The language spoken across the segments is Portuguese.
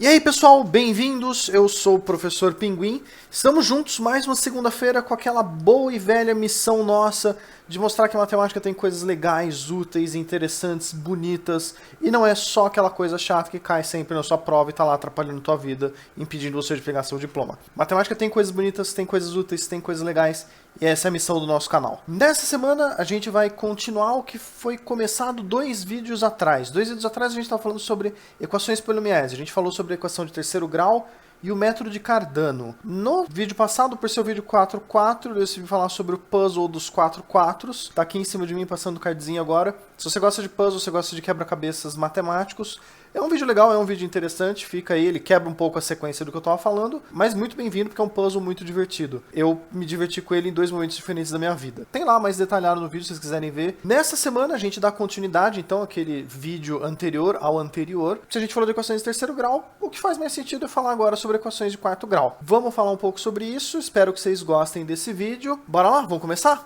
E aí pessoal, bem-vindos, eu sou o Professor Pinguim. Estamos juntos mais uma segunda-feira com aquela boa e velha missão nossa de mostrar que a matemática tem coisas legais, úteis, interessantes, bonitas, e não é só aquela coisa chata que cai sempre na sua prova e tá lá atrapalhando tua vida, impedindo você de pegar seu diploma. Matemática tem coisas bonitas, tem coisas úteis, tem coisas legais, e essa é a missão do nosso canal. Nessa semana a gente vai continuar o que foi começado dois vídeos atrás. Dois vídeos atrás a gente estava falando sobre equações polinomiais, a gente falou sobre a equação de terceiro grau e o método de Cardano. No vídeo passado, por ser o vídeo 4.4, eu decidi falar sobre o puzzle dos 4 quatros. Tá aqui em cima de mim passando o cardzinho agora. Se você gosta de puzzle, se você gosta de quebra-cabeças matemáticos, é um vídeo legal, é um vídeo interessante, fica aí, ele quebra um pouco a sequência do que eu tava falando, mas muito bem-vindo porque é um puzzle muito divertido. Eu me diverti com ele em dois momentos diferentes da minha vida. Tem lá mais detalhado no vídeo se vocês quiserem ver. Nessa semana a gente dá continuidade, então, àquele vídeo anterior ao anterior. Se a gente falou de equações de terceiro grau, o que faz mais sentido é falar agora sobre equações de quarto grau. Vamos falar um pouco sobre isso, espero que vocês gostem desse vídeo. Bora lá, vamos começar?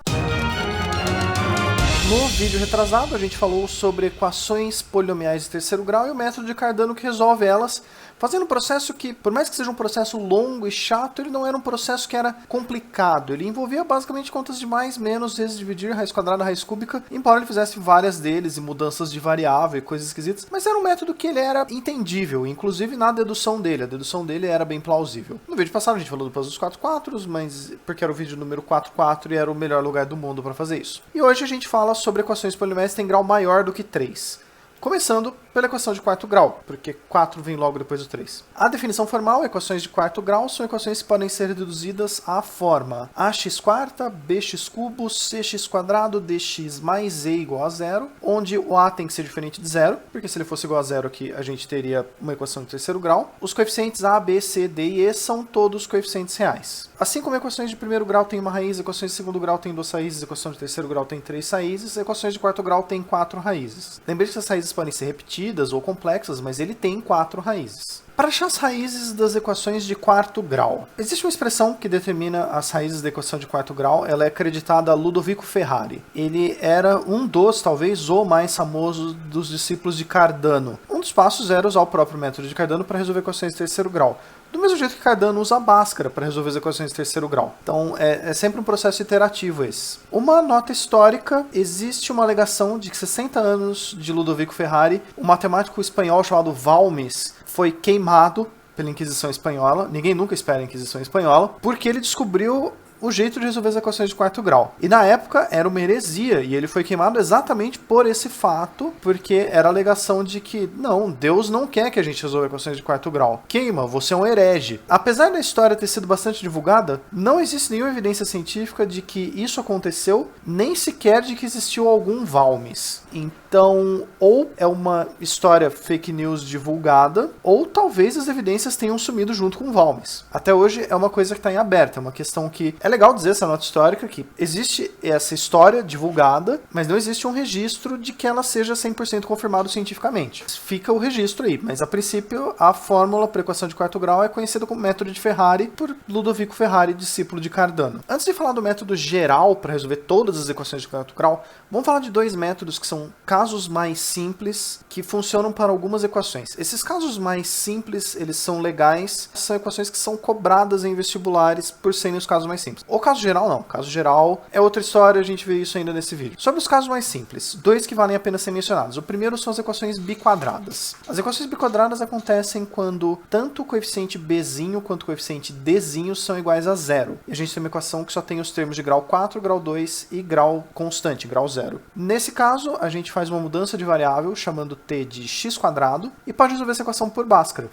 No vídeo retrasado, a gente falou sobre equações polinomiais de terceiro grau e o método de Cardano que resolve elas, fazendo um processo que, por mais que seja um processo longo e chato, ele não era um processo que era complicado. Ele envolvia basicamente contas de mais, menos, vezes dividir, raiz quadrada, raiz cúbica, embora ele fizesse várias deles e mudanças de variável e coisas esquisitas, mas era um método que ele era entendível, inclusive na dedução dele. A dedução dele era bem plausível. No vídeo passado a gente falou do puzzle dos 4 quatros, mas porque era o vídeo número 4.4 e era o melhor lugar do mundo para fazer isso. E hoje a gente fala sobre equações polinomiais que têm grau maior do que 3. Começando pela equação de quarto grau, porque 4 vem logo depois do 3. A definição formal, equações de quarto grau, são equações que podem ser reduzidas à forma ax quarta, bx cubo, cx quadrado, dx mais e igual a zero, onde o a tem que ser diferente de zero, porque se ele fosse igual a zero aqui, a gente teria uma equação de terceiro grau. Os coeficientes a, b, c, d e e são todos coeficientes reais. Assim como equações de primeiro grau têm uma raiz, equações de segundo grau têm 2 raízes, equações de terceiro grau têm 3 raízes, equações de quarto grau têm 4 raízes. Lembre que as raízes podem ser repetidas ou complexas, mas ele tem 4 raízes. Para achar as raízes das equações de quarto grau, existe uma expressão que determina as raízes da equação de quarto grau, ela é acreditada a Ludovico Ferrari. Ele era um dos, talvez, o mais famoso dos discípulos de Cardano. Um dos passos era usar o próprio método de Cardano para resolver equações de terceiro grau. Do mesmo jeito que Cardano usa a Bhaskara para resolver as equações de terceiro grau. Então, é sempre um processo iterativo esse. Uma nota histórica, existe uma alegação de que 60 anos de Ludovico Ferrari, um matemático espanhol chamado Valmes foi queimado pela Inquisição Espanhola. Ninguém nunca espera a Inquisição Espanhola, porque ele descobriu o jeito de resolver as equações de quarto grau. E na época era uma heresia, e ele foi queimado exatamente por esse fato, porque era a alegação de que, não, Deus não quer que a gente resolva equações de quarto grau. Queima, você é um herege. Apesar da história ter sido bastante divulgada, não existe nenhuma evidência científica de que isso aconteceu, nem sequer de que existiu algum Valmes. Então, ou é uma história fake news divulgada, ou talvez as evidências tenham sumido junto com o Valmes. Até hoje é uma coisa que está em aberto, é uma questão que é legal dizer, essa nota histórica, que existe essa história divulgada, mas não existe um registro de que ela seja 100% confirmado cientificamente. Fica o registro aí, mas a princípio a fórmula para equação de quarto grau é conhecida como método de Ferrari por Ludovico Ferrari, discípulo de Cardano. Antes de falar do método geral para resolver todas as equações de quarto grau, vamos falar de dois métodos que são casos mais simples que funcionam para algumas equações. Esses casos mais simples, eles são legais, são equações que são cobradas em vestibulares por serem os casos mais simples. O caso geral não. O caso geral é outra história, a gente vê isso ainda nesse vídeo. Sobre os casos mais simples, dois que valem a pena ser mencionados. O primeiro são as equações biquadradas. As equações biquadradas acontecem quando tanto o coeficiente bzinho quanto o coeficiente dzinho são iguais a zero. E a gente tem uma equação que só tem os termos de grau 4, grau 2 e grau constante, grau 0. Nesse caso, a gente faz uma mudança de variável, chamando t de x quadrado, e pode resolver essa equação por Bhaskara.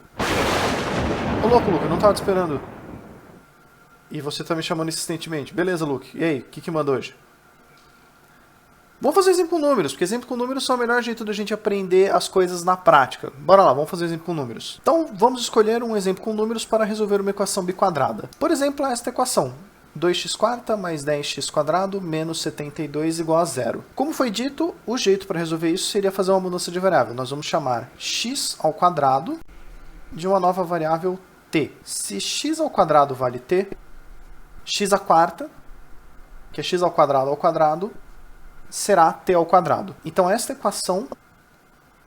Ô louco, Luca, eu não estava te esperando. E você tá me chamando insistentemente. Beleza, Luke. E aí, o que manda hoje? Vamos fazer exemplo com números, porque exemplo com números são o melhor jeito da gente aprender as coisas na prática. Bora lá, vamos fazer exemplo com números. Então, vamos escolher um exemplo com números para resolver uma equação biquadrada. Por exemplo, esta equação. 2x quarta mais 10x quadrado menos 72 igual a zero. Como foi dito, o jeito para resolver isso seria fazer uma mudança de variável. Nós vamos chamar x ao quadrado de uma nova variável t. Se x ao quadrado vale t, x à quarta, que é x ao quadrado, será t ao quadrado. Então esta equação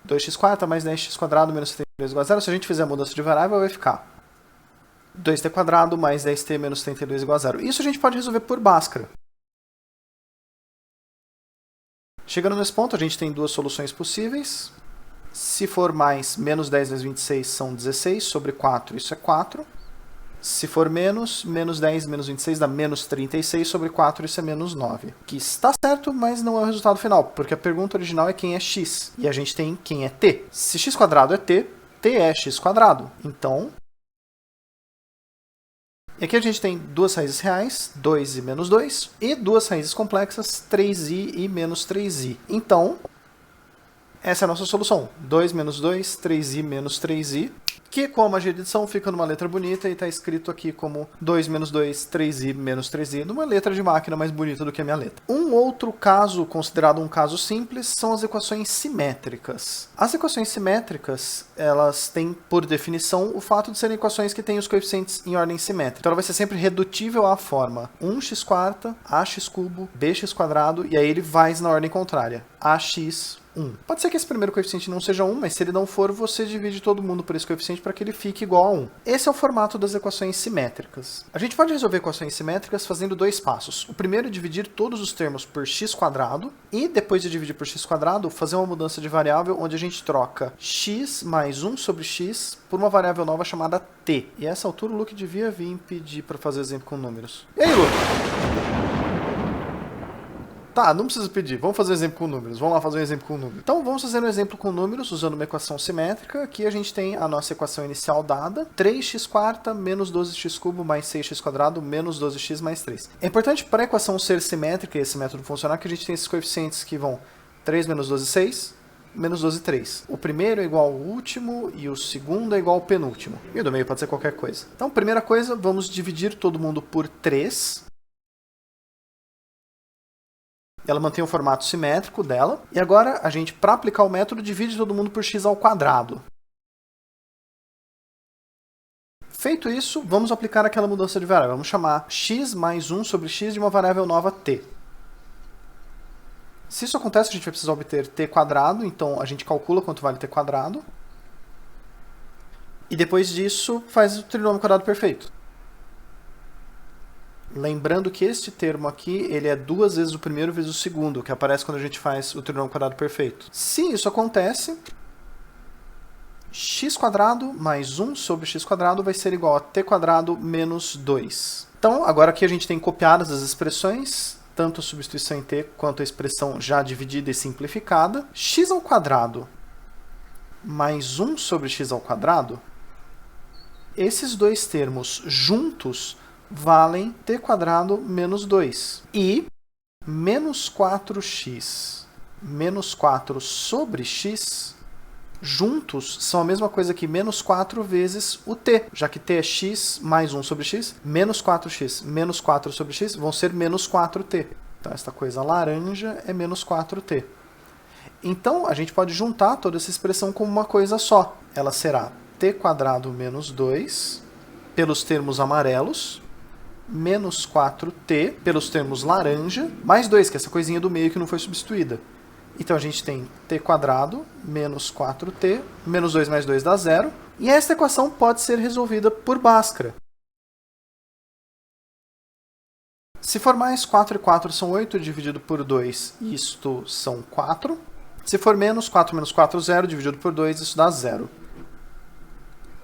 2x² mais 10x² menos 32 igual a 0. Se a gente fizer a mudança de variável, vai ficar 2t² mais 10t menos 32 igual a 0. Isso a gente pode resolver por Bhaskara. Chegando nesse ponto, a gente tem duas soluções possíveis. Se for mais, menos 10 vezes 26 são 16, sobre 4 isso é 4. Se for menos, menos 10 menos 26 dá menos 36, sobre 4 isso é menos 9. Que está certo, mas não é o resultado final, porque a pergunta original é quem é x, e a gente tem quem é t. Se x² é t, t é x². Então, e aqui a gente tem duas raízes reais, 2i menos 2, e duas raízes complexas, 3i e menos 3i. Então, essa é a nossa solução. 2 menos 2, 3i menos 3i, que com a magia de edição fica numa letra bonita e está escrito aqui como 2 menos 2, 3i menos 3i, numa letra de máquina mais bonita do que a minha letra. Um outro caso, considerado um caso simples, são as equações simétricas. As equações simétricas, elas têm, por definição, o fato de serem equações que têm os coeficientes em ordem simétrica. Então ela vai ser sempre redutível à forma 1x², ax³, bx², e aí ele vai na ordem contrária, ax 1. Pode ser que esse primeiro coeficiente não seja 1, mas se ele não for, você divide todo mundo por esse coeficiente para que ele fique igual a 1. Esse é o formato das equações simétricas. A gente pode resolver equações simétricas fazendo dois passos. O primeiro é dividir todos os termos por x² e depois de dividir por x², fazer uma mudança de variável onde a gente troca x mais 1 sobre x por uma variável nova chamada t. E a essa altura o Luke devia vir pedir para fazer exemplo com números. E aí, Luke? Tá, não precisa pedir. Vamos fazer um exemplo com números. Vamos lá fazer um exemplo com números. Então, vamos fazer um exemplo com números usando uma equação simétrica. Aqui a gente tem a nossa equação inicial dada. 3x² menos 12x³ mais 6x² menos 12x mais 3. É importante para a equação ser simétrica e esse método funcionar que a gente tem esses coeficientes que vão 3 menos 12, 6, menos 12, 3. O primeiro é igual ao último e o segundo é igual ao penúltimo. E o do meio pode ser qualquer coisa. Então, primeira coisa, vamos dividir todo mundo por 3. Ela mantém o formato simétrico dela. E agora, a gente, para aplicar o método, divide todo mundo por x². Feito isso, vamos aplicar aquela mudança de variável. Vamos chamar x mais 1 sobre x de uma variável nova t. Se isso acontece, a gente vai precisar obter t², então a gente calcula quanto vale t². E depois disso, faz o trinômio quadrado perfeito. Lembrando que este termo aqui, ele é duas vezes o primeiro vezes o segundo, que aparece quando a gente faz o trinômio quadrado perfeito. Se isso acontece, x² mais 1 sobre x² vai ser igual a t² menos 2. Então, agora aqui a gente tem copiadas as expressões, tanto a substituição em t quanto a expressão já dividida e simplificada. x² mais 1 sobre x², esses dois termos juntos valem t² menos 2. E menos 4x menos 4 sobre x juntos são a mesma coisa que menos 4 vezes o t, já que t é x mais 1 sobre x, menos 4x menos 4 sobre x vão ser menos 4t. Então esta coisa laranja é menos 4t. Então a gente pode juntar toda essa expressão como uma coisa só. Ela será t² menos 2 pelos termos amarelos, menos 4t pelos termos laranja, mais 2, que é essa coisinha do meio que não foi substituída. Então a gente tem t² menos 4t, menos 2 mais 2 dá 0. E esta equação pode ser resolvida por Bhaskara. Se for mais 4 e 4 são 8, dividido por 2, isto são 4. Se for menos 4 menos 4, 0, dividido por 2, isso dá 0.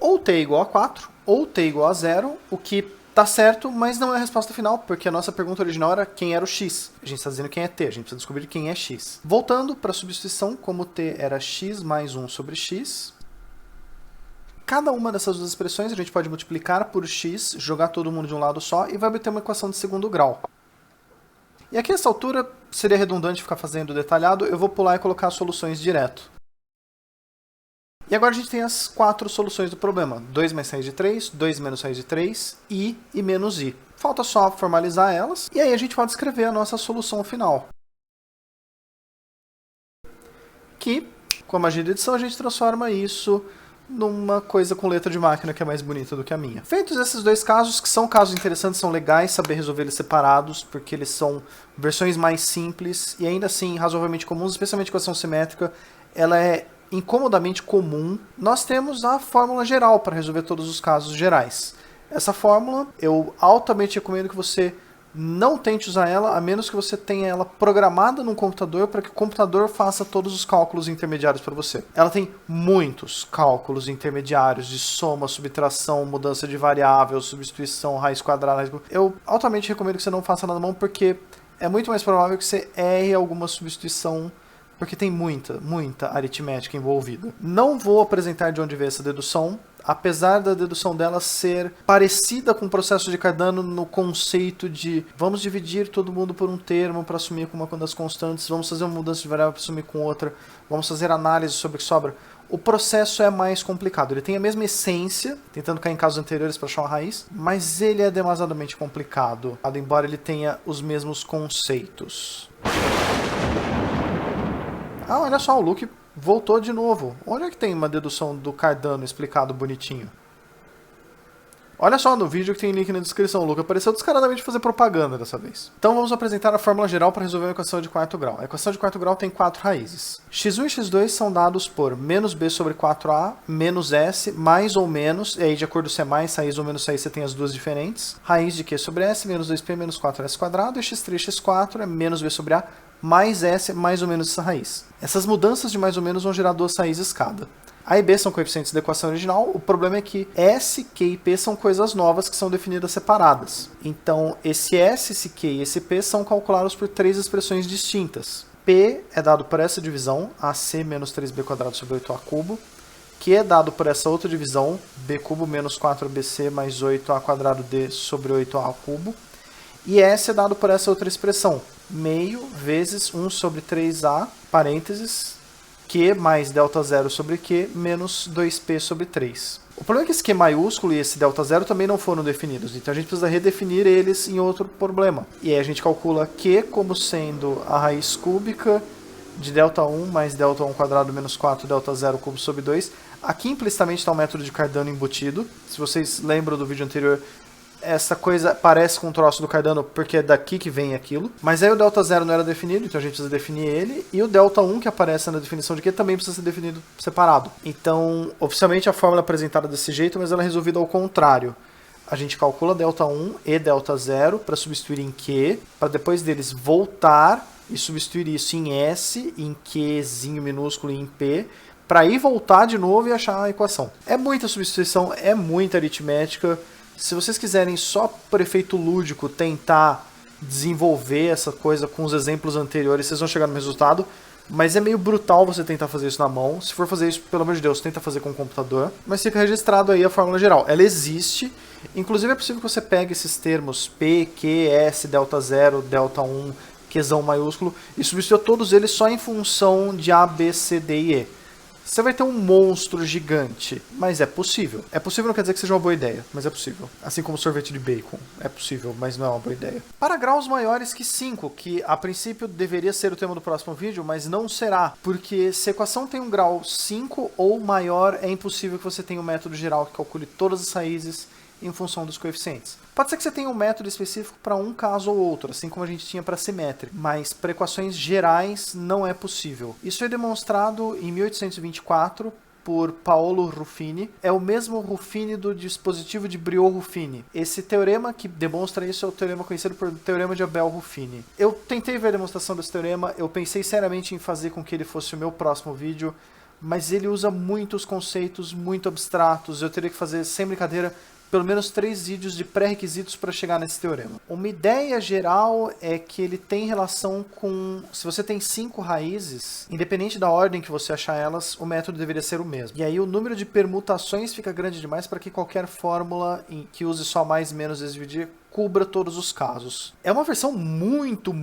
Ou t é igual a 4, ou t é igual a 0, o que tá certo, mas não é a resposta final, porque a nossa pergunta original era quem era o x. A gente está dizendo quem é t, a gente precisa descobrir quem é x. Voltando para a substituição, como t era x mais 1 sobre x, cada uma dessas duas expressões a gente pode multiplicar por x, jogar todo mundo de um lado só e vai obter uma equação de segundo grau. E aqui, nessa altura, seria redundante ficar fazendo detalhado, eu vou pular e colocar as soluções direto. E agora a gente tem as 4 soluções do problema. 2 mais raiz de 3, 2 menos raiz de 3, i e menos i. Falta só formalizar elas, e aí a gente pode escrever a nossa solução final. Que, com a magia de edição, a gente transforma isso numa coisa com letra de máquina que é mais bonita do que a minha. Feitos esses dois casos, que são casos interessantes, são legais saber resolver eles separados, porque eles são versões mais simples e ainda assim razoavelmente comuns, especialmente equação simétrica, ela é incomodamente comum, nós temos a fórmula geral para resolver todos os casos gerais. Essa fórmula, eu altamente recomendo que você não tente usar ela, a menos que você tenha ela programada num computador para que o computador faça todos os cálculos intermediários para você. Ela tem muitos cálculos intermediários de soma, subtração, mudança de variável, substituição, raiz quadrada. Eu altamente recomendo que você não faça na mão, porque é muito mais provável que você erre alguma substituição, porque tem muita aritmética envolvida. Não vou apresentar de onde veio essa dedução, apesar da dedução dela ser parecida com o processo de Cardano no conceito de vamos dividir todo mundo por um termo para assumir com uma das constantes, vamos fazer uma mudança de variável para assumir com outra, vamos fazer análise sobre o que sobra. O processo é mais complicado, ele tem a mesma essência, tentando cair em casos anteriores para achar uma raiz, mas ele é demasiadamente complicado, embora ele tenha os mesmos conceitos. Ah, olha só, o Luke voltou de novo. Onde é que tem uma dedução do Cardano explicado bonitinho? Olha só no vídeo que tem link na descrição. O Luke apareceu descaradamente fazer propaganda dessa vez. Então vamos apresentar a fórmula geral para resolver uma equação de quarto grau. A equação de quarto grau tem 4 raízes. x1 e x2 são dados por menos b sobre 4a, menos s, mais ou menos, e aí de acordo se é mais raiz ou menos raiz você tem as duas diferentes. Raiz de q sobre s, menos 2p, menos 4s quadrado, e x3 e x4 é menos b sobre a, mais s, mais ou menos essa raiz. Essas mudanças de mais ou menos vão gerar duas raízes cada. A e b são coeficientes da equação original, o problema é que s, q e p são coisas novas que são definidas separadas. Então, esse s, esse q e esse p são calculados por 3 expressões distintas. P é dado por essa divisão, ac menos 3b quadrado sobre 8a cubo. Q é dado por essa outra divisão, b cubo menos 4bc mais 8a quadrado d sobre 8a cubo. E S é dado por essa outra expressão, meio vezes 1 sobre 3a, parênteses, Q mais delta zero sobre Q menos 2P sobre 3. O problema é que esse Q maiúsculo e esse delta zero também não foram definidos, então a gente precisa redefinir eles em outro problema. E aí a gente calcula Q como sendo a raiz cúbica de delta 1 mais delta 1 quadrado menos 4 delta 0 cubo sobre 2. Aqui implicitamente está o método de Cardano embutido. Se vocês lembram do vídeo anterior, essa coisa parece com um troço do Cardano porque é daqui que vem aquilo. Mas aí o delta 0 não era definido, então a gente precisa definir ele. E o delta 1 que aparece na definição de Q também precisa ser definido separado. Então, oficialmente a fórmula é apresentada desse jeito, mas ela é resolvida ao contrário. A gente calcula delta 1 e delta 0 para substituir em Q, para depois deles voltar e substituir isso em S, em Qzinho minúsculo e em P, para ir voltar de novo e achar a equação. É muita substituição, é muita aritmética. Se vocês quiserem só por efeito lúdico tentar desenvolver essa coisa com os exemplos anteriores, vocês vão chegar no resultado, mas é meio brutal você tentar fazer isso na mão. Se for fazer isso, pelo amor de Deus, tenta fazer com o computador. Mas fica registrado aí a fórmula geral. Ela existe, inclusive é possível que você pegue esses termos P, Q, S, delta 0, delta 1, Qzão maiúsculo, e substitua todos eles só em função de A, B, C, D e E. Você vai ter um monstro gigante, mas é possível. É possível não quer dizer que seja uma boa ideia, mas é possível. Assim como sorvete de bacon, é possível, mas não é uma boa ideia. Para graus maiores que 5, que a princípio deveria ser o tema do próximo vídeo, mas não será, porque se a equação tem um grau 5 ou maior, é impossível que você tenha um método geral que calcule todas as raízes em função dos coeficientes. Pode ser que você tenha um método específico para um caso ou outro, assim como a gente tinha para simétrico, mas para equações gerais não é possível. Isso foi demonstrado em 1824 por Paolo Ruffini. É o mesmo Ruffini do dispositivo de Briot-Ruffini. Esse teorema que demonstra isso é o teorema conhecido por teorema de Abel-Ruffini. Eu tentei ver a demonstração desse teorema, eu pensei seriamente em fazer com que ele fosse o meu próximo vídeo, mas ele usa muitos conceitos muito abstratos, eu teria que fazer, sem brincadeira, pelo menos 3 vídeos de pré-requisitos para chegar nesse teorema. Uma ideia geral é que ele tem relação com... Se você tem 5 raízes, independente da ordem que você achar elas, o método deveria ser o mesmo. E aí o número de permutações fica grande demais para que qualquer fórmula que use só mais, menos vezes dividir cubra todos os casos. É uma versão muito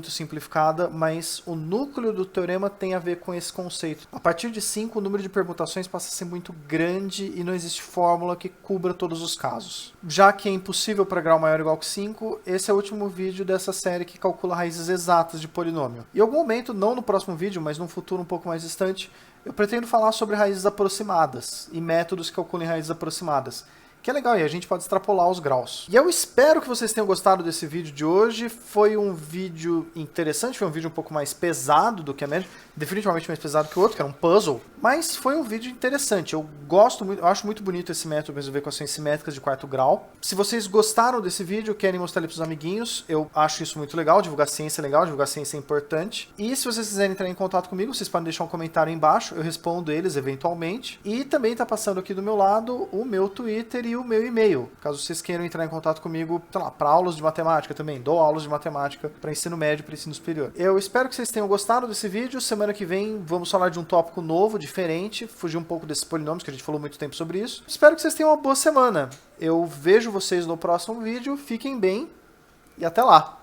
simplificada, mas o núcleo do teorema tem a ver com esse conceito. A partir de 5, o número de permutações passa a ser muito grande e não existe fórmula que cubra todos os casos. Já que é impossível para grau maior ou igual que 5, esse é o último vídeo dessa série que calcula raízes exatas de polinômio. Em algum momento, não no próximo vídeo, mas num futuro um pouco mais distante, eu pretendo falar sobre raízes aproximadas e métodos que calculem raízes aproximadas. que é legal, e a gente pode extrapolar os graus. E eu espero que vocês tenham gostado desse vídeo de hoje. Foi um vídeo interessante, foi um vídeo um pouco mais pesado do que a média, definitivamente mais pesado que o outro, que era um puzzle, mas foi um vídeo interessante. Eu gosto muito, eu acho muito bonito esse método de resolver equações simétricas de quarto grau. Se vocês gostaram desse vídeo, querem mostrar ele para os amiguinhos, eu acho isso muito legal. Divulgar ciência é legal, divulgar ciência é importante. E se vocês quiserem entrar em contato comigo, vocês podem deixar um comentário aí embaixo, eu respondo eles eventualmente. E também tá passando aqui do meu lado o meu Twitter e o meu e-mail, caso vocês queiram entrar em contato comigo, sei lá, para aulas de matemática também. Dou aulas de matemática para ensino médio, para ensino superior. Eu espero que vocês tenham gostado desse vídeo. Semana que vem vamos falar de um tópico novo, diferente, fugir um pouco desses polinômios, que a gente falou muito tempo sobre isso. Espero que vocês tenham uma boa semana. Eu vejo vocês no próximo vídeo. Fiquem bem e até lá!